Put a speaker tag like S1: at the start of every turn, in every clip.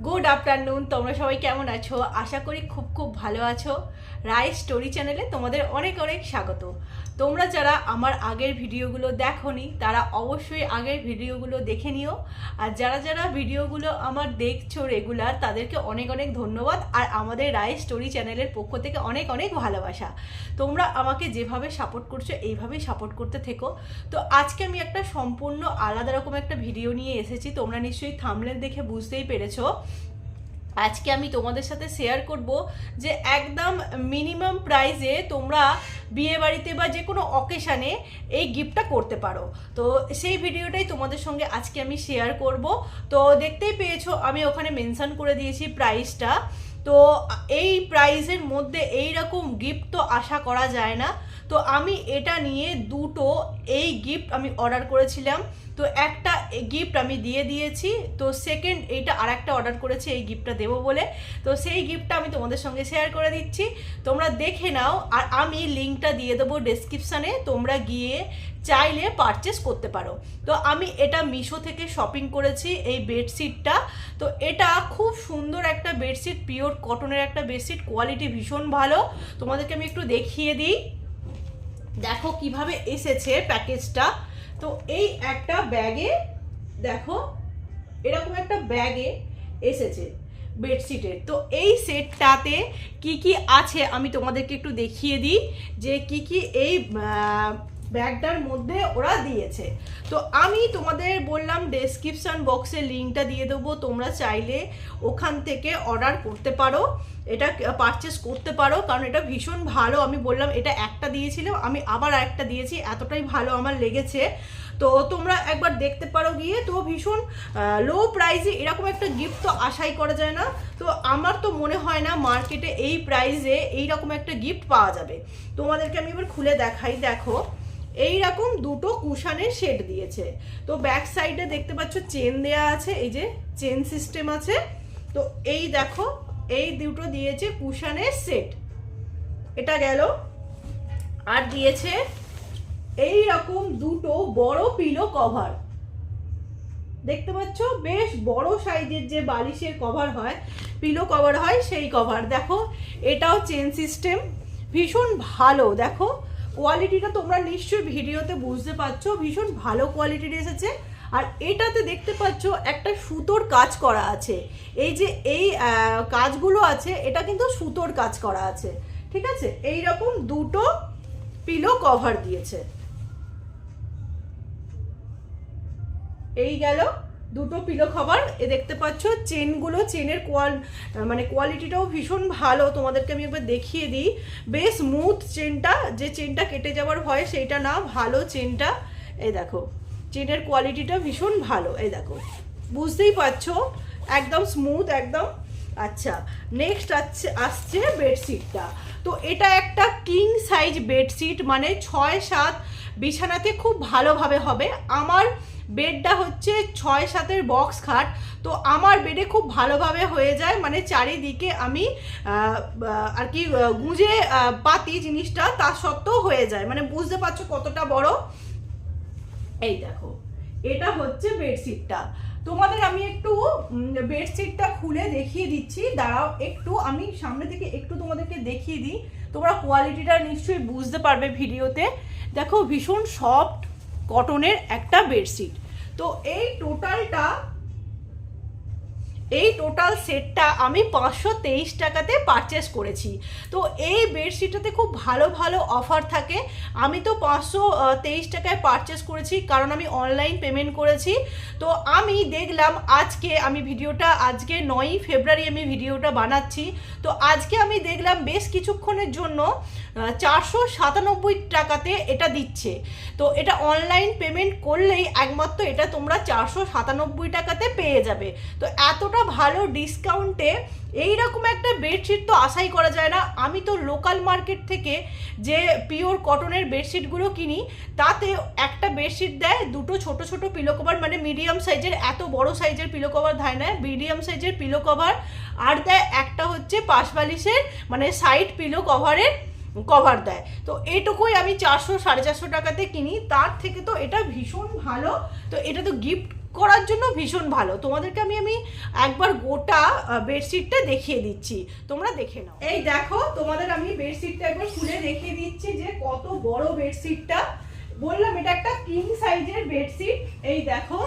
S1: Good afternoon. তোমরা সবাই কেমন আছো? আশা করি খুব খুব ভালো আছো। রায় স্টোরি চ্যানেলে তোমাদের অনেক অনেক স্বাগত। তোমরা যারা আমার আগের ভিডিওগুলো দেখোনি তারা অবশ্যই আগের ভিডিওগুলো দেখে নিও। আর যারা যারা ভিডিওগুলো আমার দেখছো রেগুলার তাদেরকে অনেক অনেক ধন্যবাদ। আর আমাদের রায় স্টোরি চ্যানেলের পক্ষ থেকে অনেক অনেক ভালোবাসা। তোমরা আমাকে যেভাবে সাপোর্ট করছো এইভাবেই সাপোর্ট করতে থেকো। তো আজকে আমি একটা সম্পূর্ণ আলাদা রকম একটা ভিডিও নিয়ে এসেছি। তোমরা নিশ্চয়ই থাম্বনেল দেখে বুঝতেই পেরেছো। আজকে আমি তোমাদের সাথে শেয়ার করব যে একদম মিনিমাম প্রাইসে তোমরা বিয়ে বাড়িতে বা যে কোনো অকেশানে এই গিফটটা করতে পারো। তো সেই ভিডিওটাই তোমাদের সঙ্গে আজকে আমি শেয়ার করব। তো দেখতেই পেয়েছো আমি ওখানে মেনশন করে দিয়েছি প্রাইসটা। তো এই প্রাইসের মধ্যে এই রকম গিফট তো আশা করা যায় না। তো আমি এটা নিয়ে দুটো এই গিফট আমি অর্ডার করেছিলাম। তো একটা গিফট আমি দিয়ে দিয়েছি। তো সেকেন্ড এইটা আর একটা অর্ডার করেছি এই গিফটটা দেবো বলে। তো সেই গিফটটা আমি তোমাদের সঙ্গে শেয়ার করে দিচ্ছি, তোমরা দেখে নাও। আর আমি লিঙ্কটা দিয়ে দেবো ডেসক্রিপশানে, তোমরা গিয়ে চাইলে পারচেস করতে পারো। তো আমি এটা মিশো থেকে শপিং করেছি এই বেডশিটটা। তো এটা খুব সুন্দর একটা বেডশিট, পিওর কটনের একটা বেডশিট, কোয়ালিটি ভীষণ ভালো। তোমাদেরকে আমি একটু দেখিয়ে দিই, দেখো কিভাবে এসেছে প্যাকেজটা। তো এই একটা ব্যাগে দেখো, এরকম একটা ব্যাগে এসেছে বেডশিটের। তো এই সেটটাতে কি কি আছে আমি তোমাদেরকে একটু দেখিয়ে দিই যে কি কি এই ব্যাগটার মধ্যে ওরা দিয়েছে। তো আমি তোমাদের বললাম ডেসক্রিপশন বক্সে লিঙ্কটা দিয়ে দেবো, তোমরা চাইলে ওখান থেকে অর্ডার করতে পারো, এটা পারচেস করতে পারো, কারণ এটা ভীষণ ভালো। আমি বললাম এটা একটা দিয়েছিলাম, আমি আবার একটা দিয়েছি, এতটাই ভালো আমার লেগেছে। তো তোমরা একবার দেখতে পারো গিয়ে। তো ভীষণ লো প্রাইসে এরকম একটা গিফট তো আশাই করা যায় না। তো আমার তো মনে হয় না মার্কেটে এই প্রাইসে এইরকম একটা গিফট পাওয়া যাবে। তোমাদেরকে আমি এবার খুলে দেখাই। দেখো এই রকম দুটো কুশানের সেট দিয়েছে। তো ব্যাক সাইডে দেখতে পাচ্ছ চেন দেয়া আছে, এই যে চেন সিস্টেম আছে। তো এই দেখো এই দুটো দিয়েছে কুশানের সেট, এটা গেল। আর দিয়েছে এই রকম দুটো বড় পিলো কভার, দেখতে পাচ্ছ বেশ বড় সাইজের যে বালিশের কভার হয়, পিলো কভার হয়, সেই কভার। দেখো এটাও চেন সিস্টেম, ভীষণ ভালো। দেখো কোয়ালিটিটা তোমরা নিশ্চয়ই ভিডিওতে বুঝতে পারছো, ভীষণ ভালো কোয়ালিটির এসেছে। আর এটাতে দেখতে পাচ্ছ একটা সুতোর কাজ করা আছে, এই যে এই কাজগুলো আছে এটা কিন্তু সুতোর কাজ করা আছে, ঠিক আছে। এই রকম দুটো পিলো কভার দিয়েছে। এই গেল দুটো পিলো কভার। এ দেখতে পাচ্ছ চেনগুলো, চেনের কোয়ালিটিটাও ভীষণ ভালো। তোমাদেরকে আমি একবার দেখিয়ে দিই, বেশ স্মুথ চেনটা, যে চেনটা কেটে যাওয়ার ভয় সেইটা না, ভালো চেনটা। এই দেখো চেনের কোয়ালিটিটা ভীষণ ভালো, এই দেখো বুঝতেই পারছো একদম স্মুথ একদম। আচ্ছা, নেক্সট আসছে বেডশিটটা। তো এটা একটা কিং সাইজ বেডশিট, মানে 6-7 বিছানাতে খুব ভালোভাবে হবে। আমার বেডটা হচ্ছে 6-7-এর বক্স খাট। তো আমার বেডে খুব ভালোভাবে হয়ে যায়, মানে চারিদিকে আমি আর কি গুঁজে পাতি জিনিসটা তা সত্ত্বেও হয়ে যায়, মানে বুঝতে পারছো কতটা বড়। এই দেখো এটা হচ্ছে বেডশিটটা। তোমাদের আমি একটু বেডশিটটা খুলে দেখিয়ে দিচ্ছি, দাঁড়াও একটু আমি সামনে থেকে একটু তোমাদেরকে দেখিয়ে দিই, তোমরা কোয়ালিটিটা নিশ্চয়ই বুঝতে পারবে ভিডিওতে। দেখো ভীষণ সফট কটনের একটা বেডশিট। তো এই টোটাল সেটটা আমি 523 টাকাতে পারচেস করেছি। তো এই বেডশিটটাতে খুব ভালো ভালো অফার থাকে। আমি তো 523 টাকায় পারচেস করেছি, কারণ আমি অনলাইন পেমেন্ট করেছি। তো আমি দেখলাম আজকে আমি ভিডিওটা, আজকে 9ই ফেব্রুয়ারি আমি ভিডিওটা বানাচ্ছি। তো আজকে আমি দেখলাম বেশ কিছুক্ষণের জন্য 497 টাকাতে এটা দিচ্ছে। তো এটা অনলাইন পেমেন্ট করলেই একমাত্র এটা তোমরা 497 টাকাতে পেয়ে যাবে। তো এতটা ভালো ডিসকাউন্টে এইরকম একটা বেডশিট তো আশাই করা যায় না। আমি তো লোকাল মার্কেট থেকে যে পিওর কটনের বেডশিটগুলো কিনি, তাতে একটা বেডশিট দেয় দুটো ছোট ছোট পিলো কভার, মানে মিডিয়াম সাইজের, এত বড় সাইজের পিলো কভার দেয় না, মিডিয়াম সাইজের পিলো কভার। আর দেয় একটা হচ্ছে পাশ বালিশের, মানে সাইড পিলো কভারের কভার দেয়। তো এটুকুই আমি 400-450 টাকাতে কিনি, তার থেকে তো এটা ভীষণ ভালো। তো এটা তো গিফট করার জন্য ভীষণ ভালো। তোমাদেরকে আমি একবার গোটা বেডশিটটা দেখিয়ে দিচ্ছি, তোমরা দেখে নাও। এই দেখো, তোমাদের আমি বেডশিটটা একবার খুলে দেখিয়ে দিচ্ছি যে কত বড় বেডশিটটা। বললাম এটা একটা কিং সাইজের বেডশিট। এই দেখো,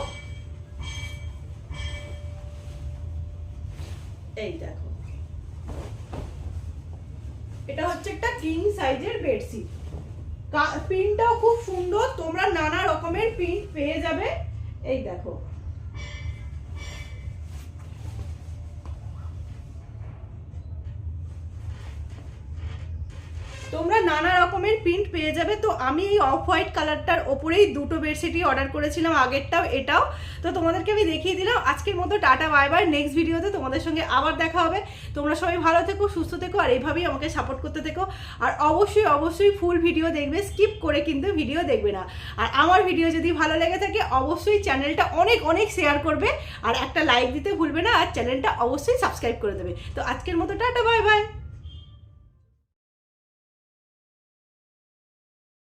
S1: এই দেখো, এটা হচ্ছে একটা কিং সাইজের বেডশিট। প্রিন্টটাও খুব সুন্দর, তোমরা নানা রকমের প্রিন্ট পেয়ে যাবে। এই দেখো, তোমরা নানা রকমের প্রিন্ট পেয়ে যাবে। তো আমি এই অফ হোয়াইট কালারটার ওপরেই দুটো বেডশিটই অর্ডার করেছিলাম, আগেরটাও এটাও। তো তোমাদেরকে আমি দেখিয়ে দিলাম। আজকের মতো টাটা, বাই বাই। নেক্সট ভিডিওতে তোমাদের সঙ্গে আবার দেখা হবে। তোমরা সবাই ভালো থেকো, সুস্থ থেকো, আর এইভাবেই আমাকে সাপোর্ট করতে থেকো। আর অবশ্যই অবশ্যই ফুল ভিডিও দেখবে, স্কিপ করে কিন্তু ভিডিও দেখবে না। আর আমার ভিডিও যদি ভালো লেগে থাকে অবশ্যই চ্যানেলটা অনেক অনেক শেয়ার করবে, আর একটা লাইক দিতে ভুলবে না, আর চ্যানেলটা অবশ্যই সাবস্ক্রাইব করে দেবে। তো আজকের মতো টাটা, বাই বাই।